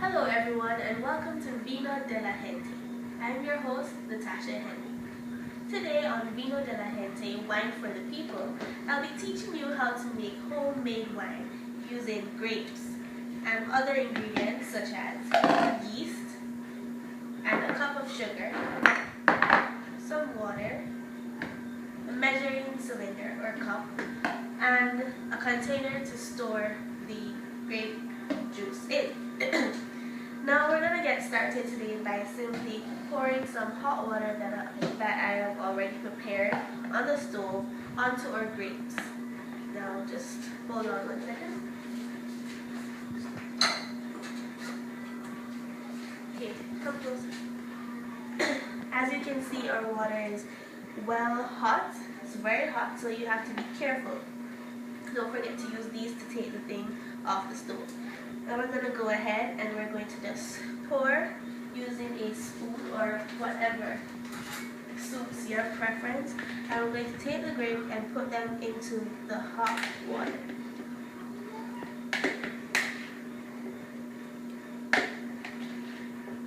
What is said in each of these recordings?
Hello everyone and welcome to Vino gente. I'm your host, Natasha Henry. Today on Vino gente, Wine for the People, I'll be teaching you how to make homemade wine using grapes and other ingredients such as yeast and a cup of sugar, some water, a measuring cylinder or cup, and a container to store the grape juice in. Now we're going to get started today by simply pouring some hot water that I have already prepared on the stove onto our grapes. Now just hold on 1 second. Okay, come closer. As you can see, our water is well hot. It's very hot, so you have to be careful. Don't forget to use these to take the thing off the stove. Now we're going to go ahead and we're going to just pour using a spoon or whatever suits your preference. And we're going to take the grape and put them into the hot water.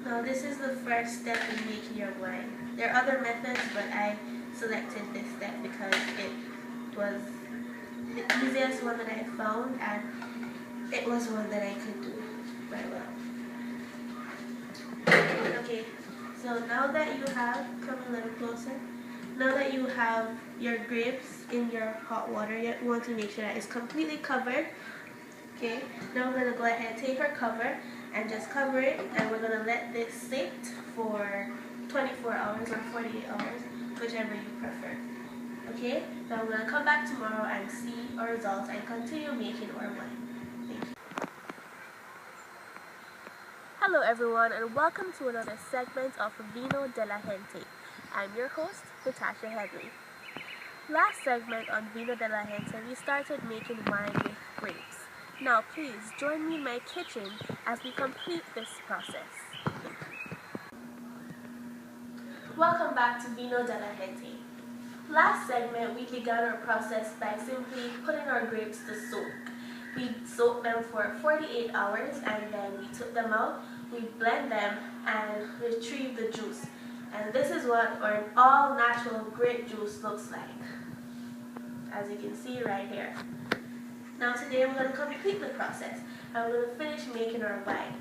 Now this is the first step in making your wine. There are other methods, but I selected this step because it was the easiest one that I found, and it was one that I could do very well. Okay, so now that you have, come a little closer, now that you have your grapes in your hot water, you want to make sure that it's completely covered. Okay, now we're going to go ahead and take our cover and just cover it, and we're going to let this sit for 24 hours or 48 hours, whichever you prefer. Okay, now we're going to come back tomorrow and see our results and continue making our wine. Hello everyone and welcome to another segment of Vino gente. I'm your host, Natasha Henry. Last segment on Vino gente, we started making wine with grapes. Now please join me in my kitchen as we complete this process. Welcome back to Vino gente. Last segment we began our process by simply putting our grapes to soak. We soaked them for 48 hours and then we took them out. We blend them and retrieve the juice. And this is what our all-natural grape juice looks like, as you can see right here. Now today we're going to complete the process and we're going to finish making our wine.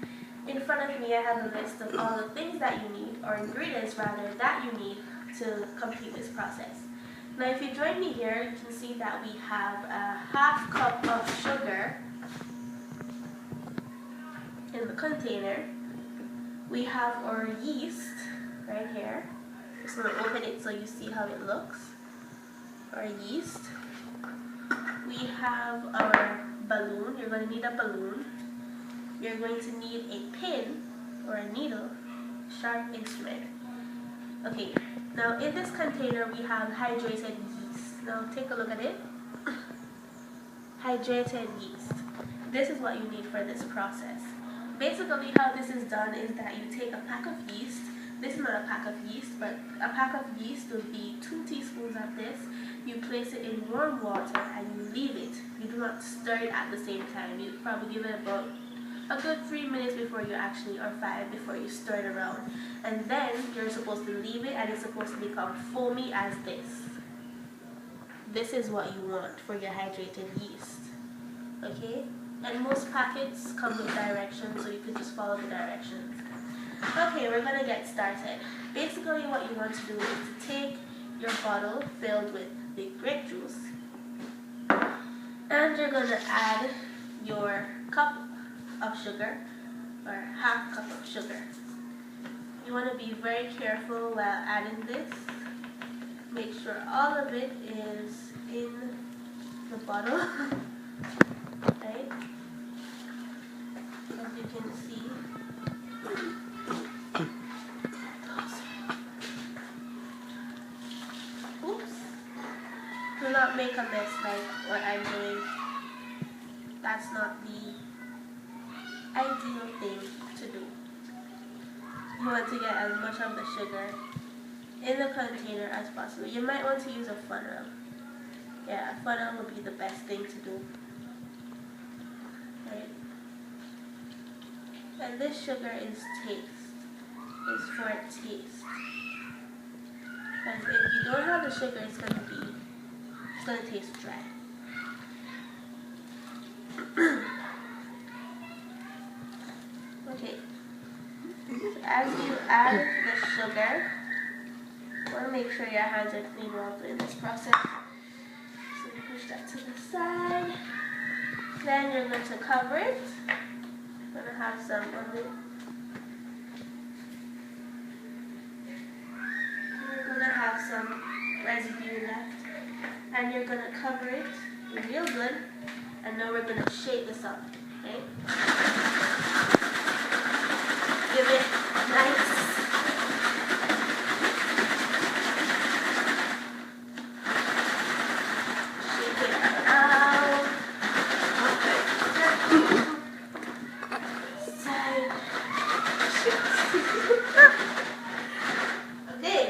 In front of me I have a list of all the things that you need, or ingredients rather, that you need to complete this process. Now if you join me here, you can see that we have a half cup of sugar in the container. We have our yeast right here. Just going to open it so you see how it looks. Our yeast. We have our balloon. You're going to need a balloon. You're going to need a pin or a needle, sharp instrument. Okay, now in this container we have hydrated yeast. Now take a look at it. Hydrated yeast. This is what you need for this process. Basically how this is done is that you take a pack of yeast. This is not a pack of yeast, but a pack of yeast will be 2 teaspoons of this. You place it in warm water and you leave it. You do not stir it at the same time. You probably give it about a good 3 minutes before you actually, or 5 before you stir it around. And then you're supposed to leave it and it's supposed to become foamy as this. This is what you want for your hydrated yeast. Okay? And most packets come with directions, so you can just follow the directions. Okay, we're going to get started. Basically what you want to do is to take your bottle filled with the grape juice and you're going to add your cup of sugar, or half cup of sugar. You want to be very careful while adding this. Make sure all of it is in the bottle. Right? As you can see. Oops. Do not make a mess like what I'm doing. That's not the ideal thing to do. You want to get as much of the sugar in the container as possible. You might want to use a funnel. Yeah, a funnel would be the best thing to do. Right? And this sugar is for taste. Because if you don't have the sugar, it's gonna taste dry. Okay. As you add the sugar, you want to make sure your hands are clean while doing this process. So you push that to the side. Then you're going to cover it. You're going to have some on it. You're going to have some residue left. And you're going to cover it real good. And now we're going to shake this up. Okay? Give it nice. Shake it out. Side. Okay.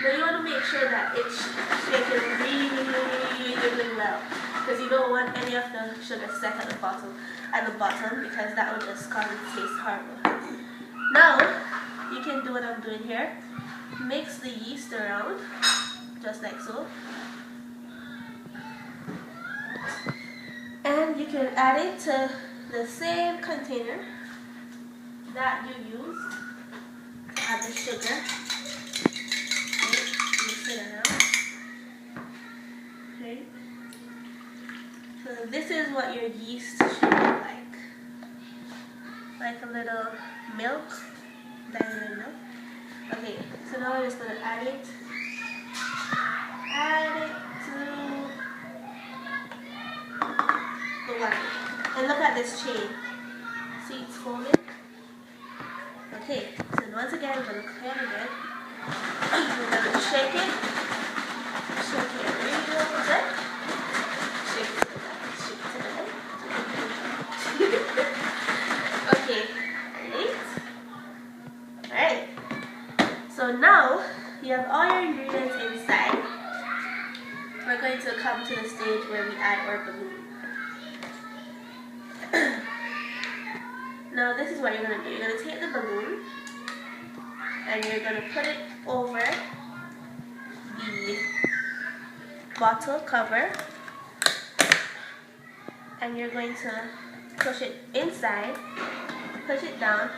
Now you want to make sure that it's shaken really well, because you don't want any of the sugar stuck at the bottom because that will just cause it to taste horrible. Now you can do what I'm doing here. Mix the yeast around just like so, and you can add it to the same container that you used to add the sugar. Mix it around. Okay. So this is what your yeast should look like a little milk, diluted milk. Okay, so now we're just going to add it to the wine. And look at this chain. See, it's foaming. Okay, so once again, we're going to clear it again. We're going to shake it really good. Shake it. Okay, alright. So now you have all your ingredients inside. We're going to come to the stage where we add our balloon. Now this is what you're going to do. You're going to take the balloon and you're going to put it over the bottle cover, and you're going to push it inside, push it down,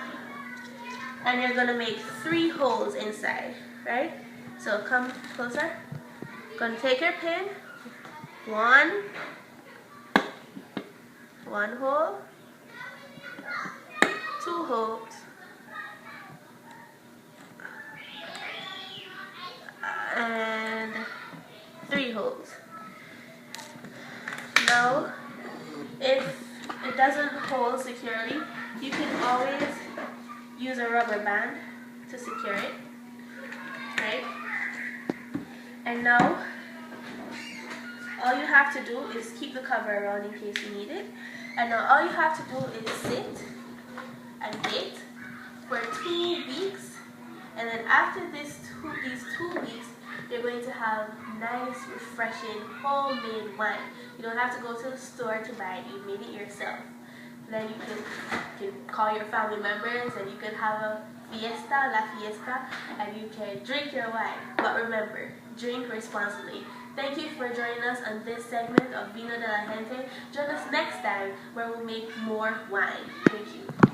and you're going to make 3 holes inside, right? So come closer. Going to take your pin, one hole, 2 holes, and 3 holes. Now, if it doesn't hold securely, you can always use a rubber band to secure it, right? And now, all you have to do is keep the cover around in case you need it. And now all you have to do is sit and wait for 2 weeks. And then after these 2 weeks, you're going to have nice, refreshing, homemade wine. You don't have to go to the store to buy it. You made it yourself. Then you can call your family members and you can have a la fiesta, and you can drink your wine. But remember, drink responsibly. Thank you for joining us on this segment of Vino gente. Join us next time where we'll make more wine. Thank you.